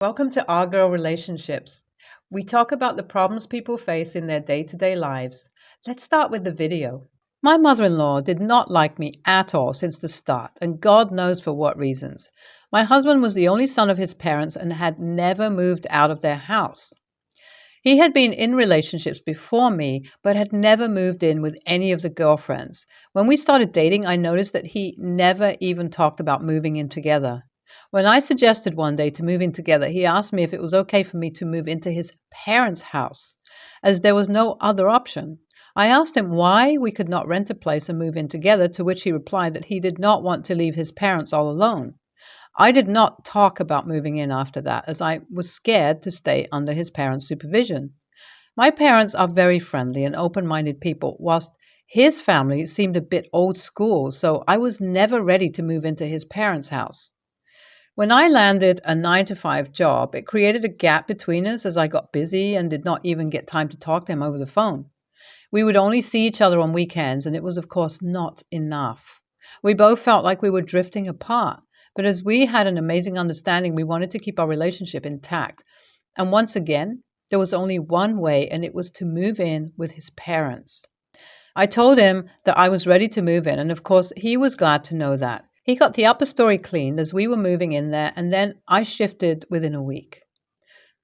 Welcome to Our Girl Relationships. We talk about the problems people face in their day to day lives. Let's start with the video. My mother in law did not like me at all since the start, and God knows for what reasons. My husband was the only son of his parents and had never moved out of their house. He had been in relationships before me, but had never moved in with any of the girlfriends. When we started dating, I noticed that he never even talked about moving in together. When I suggested one day to move in together, he asked me if it was okay for me to move into his parents' house, as there was no other option. I asked him why we could not rent a place and move in together, to which he replied that he did not want to leave his parents all alone. I did not talk about moving in after that, as I was scared to stay under his parents' supervision. My parents are very friendly and open minded people, whilst his family seemed a bit old school, so I was never ready to move into his parents' house. When I landed a 9 to 5 job, it created a gap between us as I got busy and did not even get time to talk to him over the phone. We would only see each other on weekends, and it was, of course, not enough. We both felt like we were drifting apart, but as we had an amazing understanding, we wanted to keep our relationship intact. And once again, there was only one way, and it was to move in with his parents. I told him that I was ready to move in, and of course, he was glad to know that. He got the upper story cleaned as we were moving in there, and then I shifted within a week.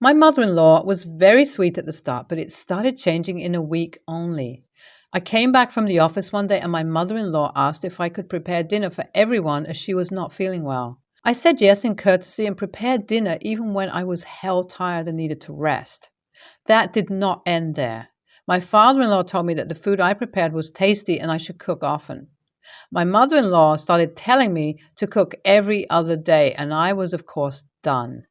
My mother-in-law was very sweet at the start, but it started changing in a week only. I came back from the office one day and my mother-in-law asked if I could prepare dinner for everyone as she was not feeling well. I said yes in courtesy and prepared dinner even when I was hell tired and needed to rest. That did not end there. My father-in-law told me that the food I prepared was tasty and I should cook often. My mother-in-law started telling me to cook every other day, and I was, of course, done.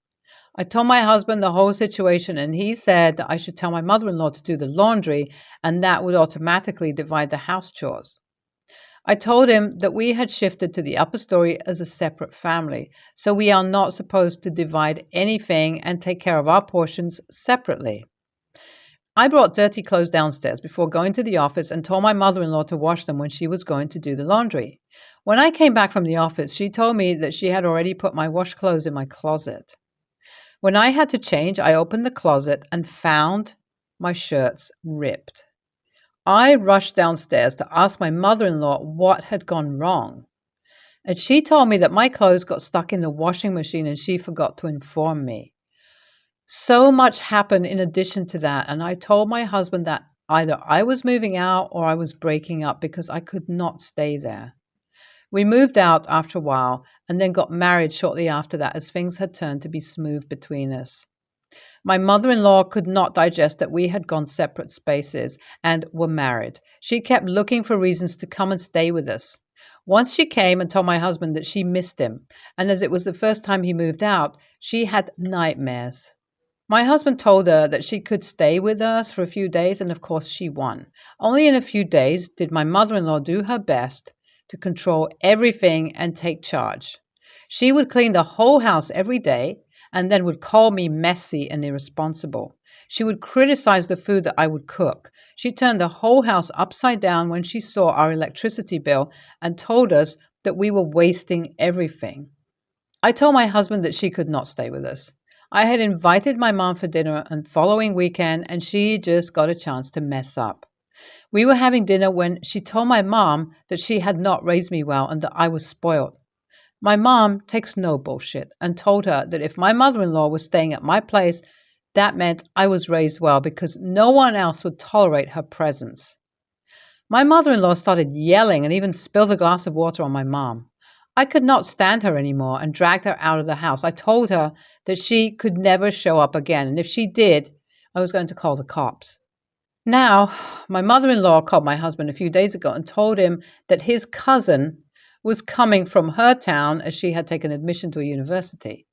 I told my husband the whole situation, and he said that I should tell my mother-in-law to do the laundry, and that would automatically divide the house chores. I told him that we had shifted to the upper story as a separate family, so we are not supposed to divide anything and take care of our portions separately. I brought dirty clothes downstairs before going to the office and told my mother-in-law to wash them when she was going to do the laundry. When I came back from the office, she told me that she had already put my washed clothes in my closet. When I had to change, I opened the closet and found my shirts ripped. I rushed downstairs to ask my mother-in-law what had gone wrong. And she told me that my clothes got stuck in the washing machine and she forgot to inform me. So much happened in addition to that, and I told my husband that either I was moving out or I was breaking up because I could not stay there. We moved out after a while and then got married shortly after that, as things had turned to be smooth between us. My mother-in-law could not digest that we had gone separate spaces and were married. She kept looking for reasons to come and stay with us. Once she came and told my husband that she missed him, and as it was the first time he moved out, she had nightmares. My husband told her that she could stay with us for a few days, and of course she won. Only in a few days did my mother-in-law do her best to control everything and take charge. She would clean the whole house every day and then would call me messy and irresponsible. She would criticize the food that I would cook. She turned the whole house upside down when she saw our electricity bill and told us that we were wasting everything. I told my husband that she could not stay with us. I had invited my mom for dinner on the following weekend, and she just got a chance to mess up. We were having dinner when she told my mom that she had not raised me well and that I was spoiled. My mom takes no bullshit and told her that if my mother-in-law was staying at my place, that meant I was raised well because no one else would tolerate her presence. My mother-in-law started yelling and even spilled a glass of water on my mom. I could not stand her anymore and dragged her out of the house. I told her that she could never show up again, and if she did, I was going to call the cops. Now, my mother-in-law called my husband a few days ago and told him that his cousin was coming from her town as she had taken admission to a university.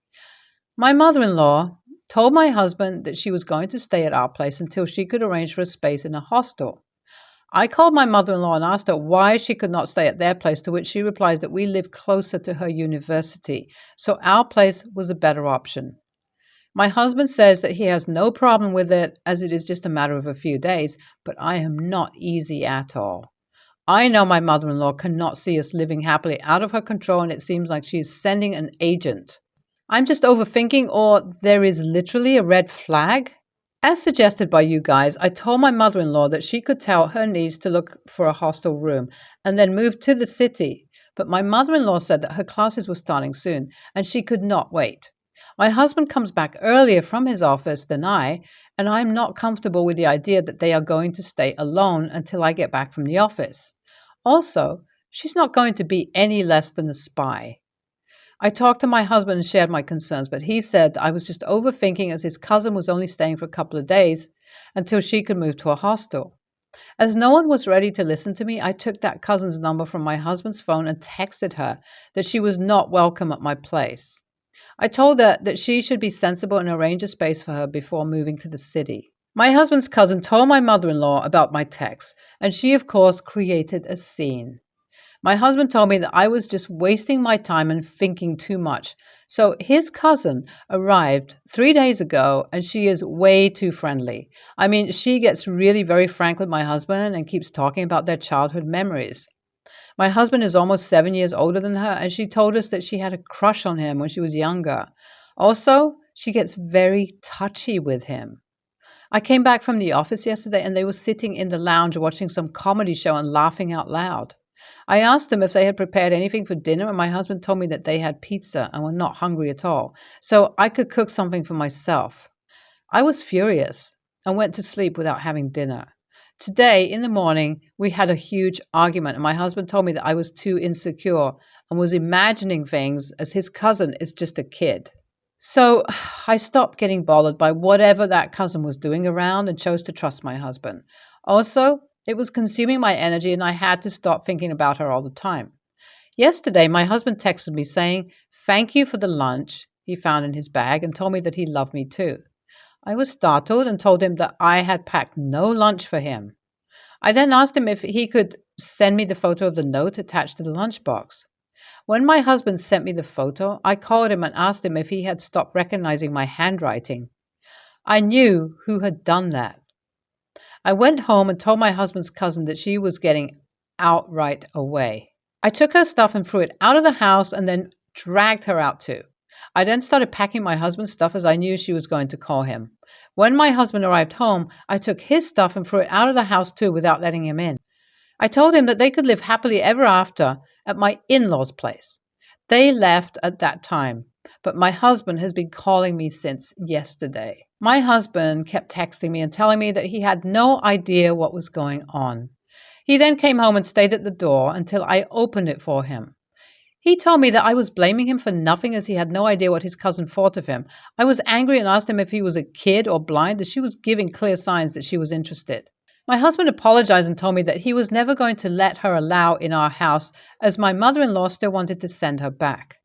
My mother-in-law told my husband that she was going to stay at our place until she could arrange for a space in a hostel. I called my mother-in-law and asked her why she could not stay at their place, to which she replies that we live closer to her university, so our place was a better option. My husband says that he has no problem with it, as it is just a matter of a few days, but I am not easy at all. I know my mother-in-law cannot see us living happily out of her control, and it seems like she is sending an agent. I'm just overthinking, or there is literally a red flag? As suggested by you guys, I told my mother in law that she could tell her niece to look for a hostel room and then move to the city. But my mother in law said that her classes were starting soon and she could not wait. My husband comes back earlier from his office than I, and I'm not comfortable with the idea that they are going to stay alone until I get back from the office. Also, she's not going to be any less than a spy. I talked to my husband and shared my concerns, but he said I was just overthinking as his cousin was only staying for a couple of days until she could move to a hostel. As no one was ready to listen to me, I took that cousin's number from my husband's phone and texted her that she was not welcome at my place. I told her that she should be sensible and arrange a space for her before moving to the city. My husband's cousin told my mother in law about my text, and she, of course, created a scene. My husband told me that I was just wasting my time and thinking too much. So his cousin arrived 3 days ago and she is way too friendly. I mean, she gets really very frank with my husband and keeps talking about their childhood memories. My husband is almost 7 years older than her, and she told us that she had a crush on him when she was younger. Also, she gets very touchy with him. I came back from the office yesterday and they were sitting in the lounge watching some comedy show and laughing out loud. I asked them if they had prepared anything for dinner, and my husband told me that they had pizza and were not hungry at all, so I could cook something for myself. I was furious and went to sleep without having dinner. Today, in the morning, we had a huge argument, and my husband told me that I was too insecure and was imagining things as his cousin is just a kid. So I stopped getting bothered by whatever that cousin was doing around and chose to trust my husband. Also, it was consuming my energy and I had to stop thinking about her all the time. Yesterday, my husband texted me saying, "Thank you for the lunch" he found in his bag and told me that he loved me too. I was startled and told him that I had packed no lunch for him. I then asked him if he could send me the photo of the note attached to the lunchbox. When my husband sent me the photo, I called him and asked him if he had stopped recognizing my handwriting. I knew who had done that. I went home and told my husband's cousin that she was getting out right away. I took her stuff and threw it out of the house and then dragged her out too. I then started packing my husband's stuff as I knew she was going to call him. When my husband arrived home, I took his stuff and threw it out of the house too without letting him in. I told him that they could live happily ever after at my in-laws' place. They left at that time, but my husband has been calling me since yesterday. My husband kept texting me and telling me that he had no idea what was going on. He then came home and stayed at the door until I opened it for him. He told me that I was blaming him for nothing as he had no idea what his cousin thought of him. I was angry and asked him if he was a kid or blind, as she was giving clear signs that she was interested. My husband apologized and told me that he was never going to let her allow in our house as my mother-in-law still wanted to send her back.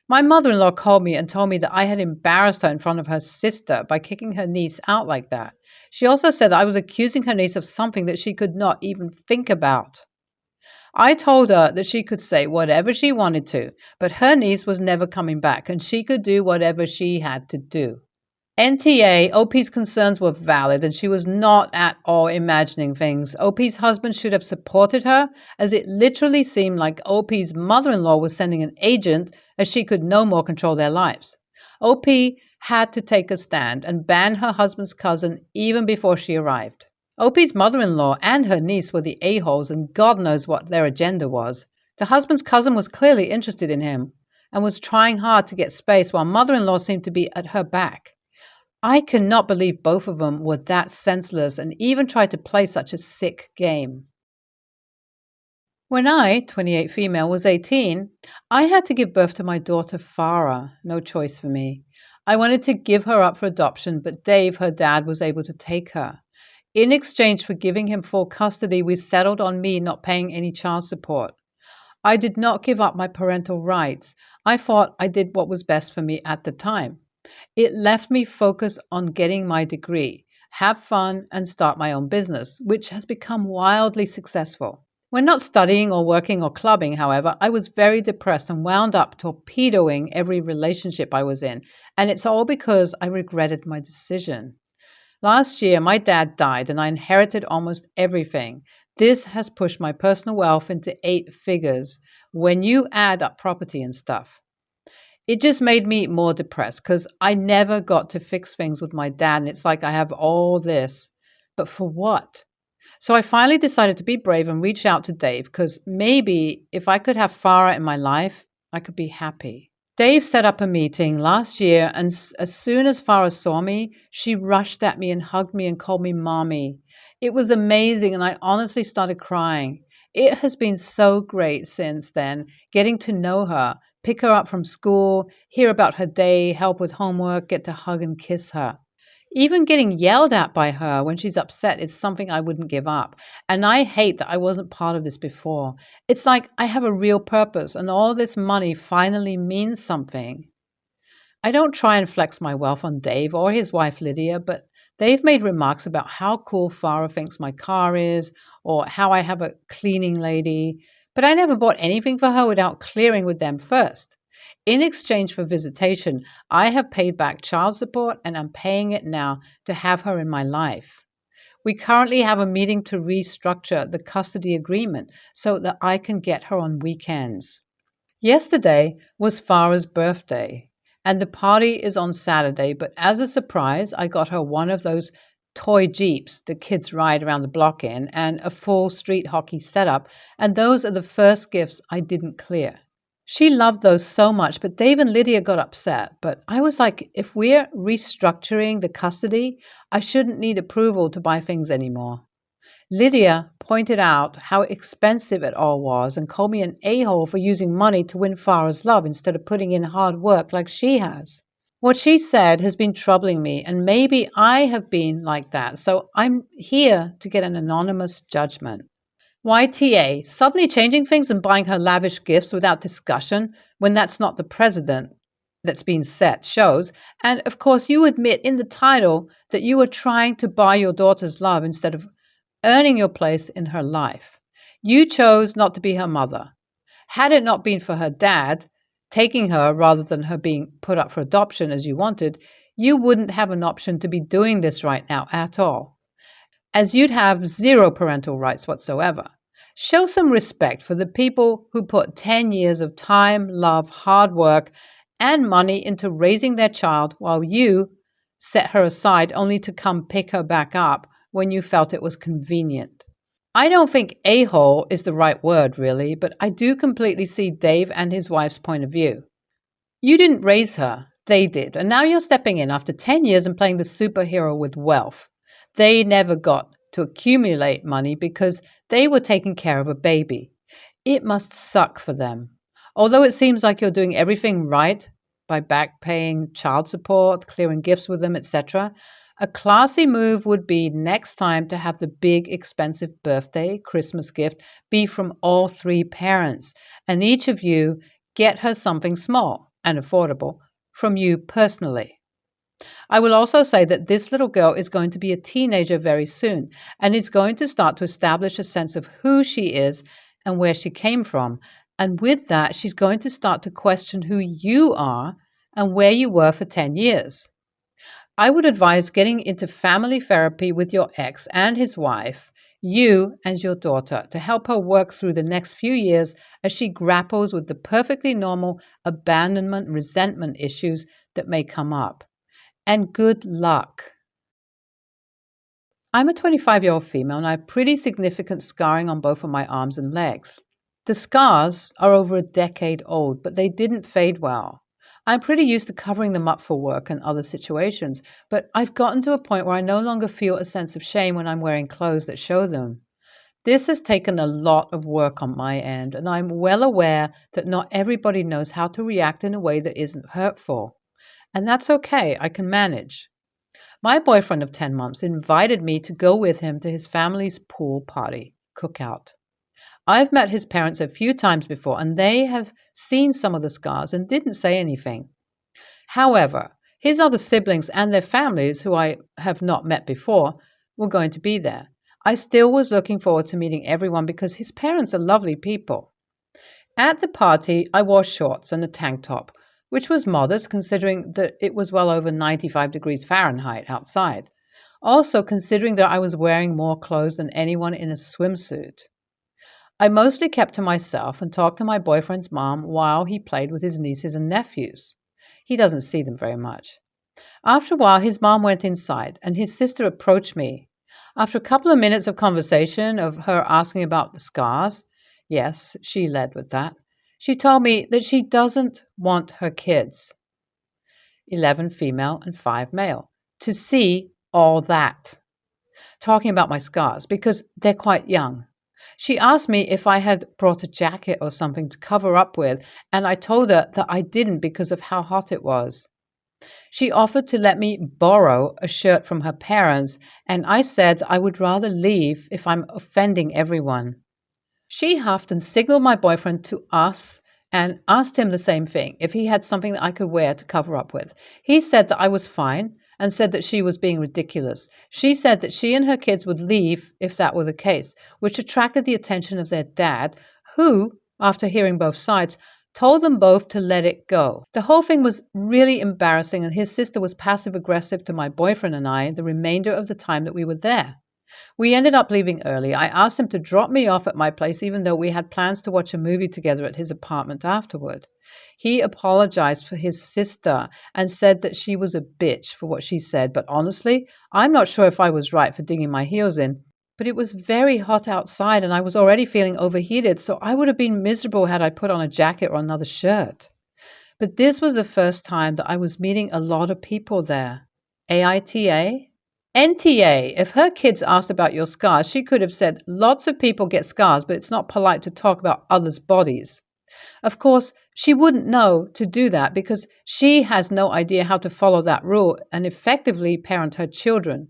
My mother-in-law called me and told me that I had embarrassed her in front of her sister by kicking her niece out like that. She also said that I was accusing her niece of something that she could not even think about. I told her that she could say whatever she wanted to, but her niece was never coming back and she could do whatever she had to do. NTA, OP's concerns were valid and she was not at all imagining things. OP's husband should have supported her, as it literally seemed like OP's mother-in-law was sending an agent as she could no more control their lives. OP had to take a stand and ban her husband's cousin even before she arrived. OP's mother-in-law and her niece were the a-holes and God knows what their agenda was. The husband's cousin was clearly interested in him and was trying hard to get space while mother-in-law seemed to be at her back. I cannot believe both of them were that senseless and even tried to play such a sick game. When I, 28 female, was 18, I had to give birth to my daughter Farah. No choice for me. I wanted to give her up for adoption, but Dave, her dad, was able to take her. In exchange for giving him full custody, we settled on me not paying any child support. I did not give up my parental rights. I thought I did what was best for me at the time. It left me focused on getting my degree, have fun, and start my own business, which has become wildly successful. When not studying or working or clubbing, however, I was very depressed and wound up torpedoing every relationship I was in, and it's all because I regretted my decision. Last year, my dad died and I inherited almost everything. This has pushed my personal wealth into 8 figures when you add up property and stuff. It just made me more depressed because I never got to fix things with my dad. And it's like I have all this, but for what? So I finally decided to be brave and reach out to Dave because maybe if I could have Farah in my life, I could be happy. Dave set up a meeting last year, and as soon as Farah saw me, she rushed at me and hugged me and called me mommy. It was amazing, and I honestly started crying. It has been so great since then, getting to know her, pick her up from school, hear about her day, help with homework, get to hug and kiss her. Even getting yelled at by her when she's upset is something I wouldn't give up. And I hate that I wasn't part of this before. It's like I have a real purpose and all this money finally means something. I don't try and flex my wealth on Dave or his wife Lydia, but they've made remarks about how cool Farah thinks my car is or how I have a cleaning lady. But I never bought anything for her without clearing with them first. In exchange for visitation, I have paid back child support and I'm paying it now to have her in my life. We currently have a meeting to restructure the custody agreement so that I can get her on weekends. Yesterday was Farah's birthday, and the party is on Saturday, but as a surprise, I got her one of those toy Jeeps the kids ride around the block in and a full street hockey setup, and those are the first gifts I didn't clear. She loved those so much, but Dave and Lydia got upset. But I was like, if we're restructuring the custody, I shouldn't need approval to buy things anymore. Lydia pointed out how expensive it all was and called me an a-hole for using money to win Farah's love instead of putting in hard work like she has. What she said has been troubling me, and maybe I have been like that, so I'm here to get an anonymous judgment. YTA, suddenly changing things and buying her lavish gifts without discussion when that's not the precedent that's been set shows. And of course, you admit in the title that you are trying to buy your daughter's love instead of earning your place in her life. You chose not to be her mother. Had it not been for her dad taking her rather than her being put up for adoption as you wanted, you wouldn't have an option to be doing this right now at all, as you'd have zero parental rights whatsoever. Show some respect for the people who put 10 years of time, love, hard work, and money into raising their child while you set her aside only to come pick her back up when you felt it was convenient. I don't think a-hole is the right word, really, but I do completely see Dave and his wife's point of view. You didn't raise her, they did, and now you're stepping in after 10 years and playing the superhero with wealth. They never got to accumulate money because they were taking care of a baby. It must suck for them. Although it seems like you're doing everything right by back paying child support, clearing gifts with them, etc., a classy move would be next time to have the big expensive birthday, Christmas gift be from all three parents, and each of you get her something small and affordable from you personally. I will also say that this little girl is going to be a teenager very soon and is going to start to establish a sense of who she is and where she came from. And with that, she's going to start to question who you are and where you were for 10 years. I would advise getting into family therapy with your ex and his wife, you and your daughter, to help her work through the next few years as she grapples with the perfectly normal abandonment, resentment issues that may come up. And good luck. I'm a 25-year-old female and I have pretty significant scarring on both of my arms and legs. The scars are over a decade old, but they didn't fade well. I'm pretty used to covering them up for work and other situations, but I've gotten to a point where I no longer feel a sense of shame when I'm wearing clothes that show them. This has taken a lot of work on my end, and I'm well aware that not everybody knows how to react in a way that isn't hurtful. And that's okay, I can manage. My boyfriend of 10 months invited me to go with him to his family's pool party, cookout. I've met his parents a few times before, and they have seen some of the scars and didn't say anything. However, his other siblings and their families, who I have not met before, were going to be there. I still was looking forward to meeting everyone because his parents are lovely people. At the party, I wore shorts and a tank top, which was modest considering that it was well over 95 degrees Fahrenheit outside. Also considering that I was wearing more clothes than anyone in a swimsuit. I mostly kept to myself and talked to my boyfriend's mom while he played with his nieces and nephews. He doesn't see them very much. After a while, his mom went inside, and his sister approached me. After a couple of minutes of conversation, of her asking about the scars, yes, she led with that, she told me that she doesn't want her kids, 11 female and 5 male, to see all that. Talking about my scars, because they're quite young. She asked me if I had brought a jacket or something to cover up with, and I told her that I didn't because of how hot it was. She offered to let me borrow a shirt from her parents, and I said I would rather leave if I'm offending everyone. She huffed and signaled my boyfriend to us and asked him the same thing, if he had something that I could wear to cover up with. He said that I was fine and said that she was being ridiculous. She said that she and her kids would leave if that were the case, which attracted the attention of their dad, who, after hearing both sides, told them both to let it go. The whole thing was really embarrassing, and his sister was passive aggressive to my boyfriend and I the remainder of the time that we were there. We ended up leaving early. I asked him to drop me off at my place, even though we had plans to watch a movie together at his apartment afterward. He apologized for his sister and said that she was a bitch for what she said, but honestly, I'm not sure if I was right for digging my heels in. But it was very hot outside and I was already feeling overheated, so I would have been miserable had I put on a jacket or another shirt. But this was the first time that I was meeting a lot of people there. AITA? NTA. If her kids asked about your scars, she could have said, lots of people get scars, but it's not polite to talk about others' bodies. Of course, she wouldn't know to do that because she has no idea how to follow that rule and effectively parent her children.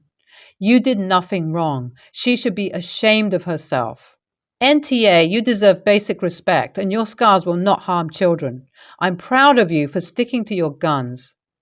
You did nothing wrong. She should be ashamed of herself. NTA, you deserve basic respect, and your scars will not harm children. I'm proud of you for sticking to your guns.